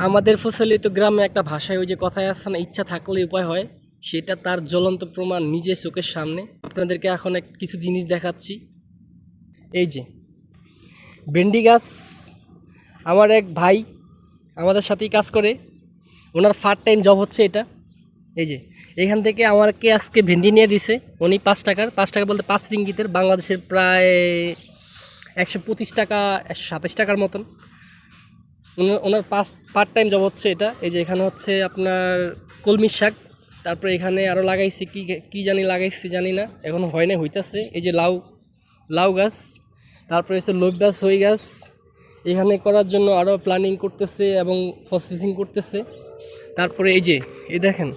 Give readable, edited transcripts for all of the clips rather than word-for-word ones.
আমাদের প্রচলিত গ্রামে একটা ভাষায় ওই যে কথায় আছে না, ইচ্ছা থাকলে উপায় হয়, সেটা তার জ্বলন্ত প্রমাণ নিজে চোখের সামনে। আপনাদেরকে এখন কিছু জিনিস দেখাচ্ছি। এই যে ভেন্ডি গাছ, আমার এক ভাই আমাদের সাথেই কাজ করে, ওনার পার্ট টাইম জব হচ্ছে এটা। এই যে এখান থেকে আমাকে আজকে ভেন্ডি নিয়ে দিছে উনি 5 টাকা বলতে 5 রিঙ্গিতের, বাংলাদেশের প্রায় 125 টাকা 127 টাকার মতন। ওনার পার্ট টাইম জব হচ্ছে এটা। এই যে এখানে হচ্ছে আপনার কলমি শাক, তারপরে এখানে আরও লাগাইছে কি জানি লাগাইছে জানি না, এখন হয় না, হইতেছে। এই যে লাউ গাছ, তারপরে হচ্ছে লোভ গাছ, হই গাছ এখানে করার জন্য আরও প্ল্যানিং করতেছে এবং প্রসেসিং করতেছে। তারপরে এই দেখেন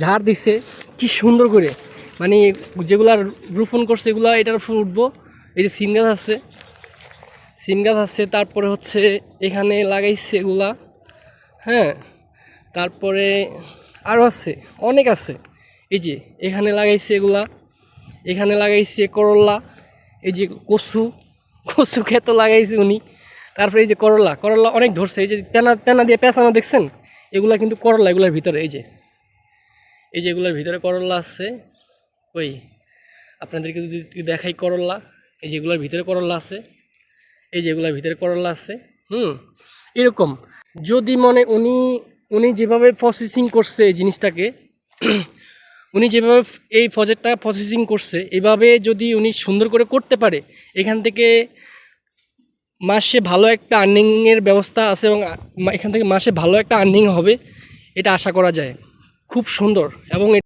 ঝাড় দিছে কি সুন্দর করে, মানে যেগুলা রোপণ করছে এগুলা এটার উপর উঠবো। এই যে সিম গাছ আছে, তারপরে হচ্ছে এখানে লাগাইছে এগুলা, হ্যাঁ। তারপরে আরও আছে, অনেক আছে। এই যে এখানে লাগাইছে এগুলা, এখানে লাগাইছে করলা, এই যে কচু ক্ষেত লাগাইছে উনি। তারপরে এই যে করলা অনেক ধরছে, এই যে তেনা দিয়ে পেঁচানো দেখছেন, এগুলা কিন্তু করলা, এগুলার ভিতরে এই যে এগুলার ভিতরে করলা আছে। ওই আপনাদেরকে যদি দেখাই করলা, এই যে এগুলার ভিতরে করলা আছে, এই যে এগুলার ভিতরে করলা আছে। এরকম যদি মনে উনি যেভাবে প্রসেসিং করছে এই জিনিসটাকে, উনি যেভাবে এই প্রজেক্টটা প্রসেসিং করছে, এভাবে যদি উনি সুন্দর করে করতে পারে, এখান থেকে মাসে ভালো একটা আর্নিংয়ের ব্যবস্থা আছে এবং এখান থেকে মাসে ভালো একটা আর্নিং হবে, এটা আশা করা যায়। খুব সুন্দর এবং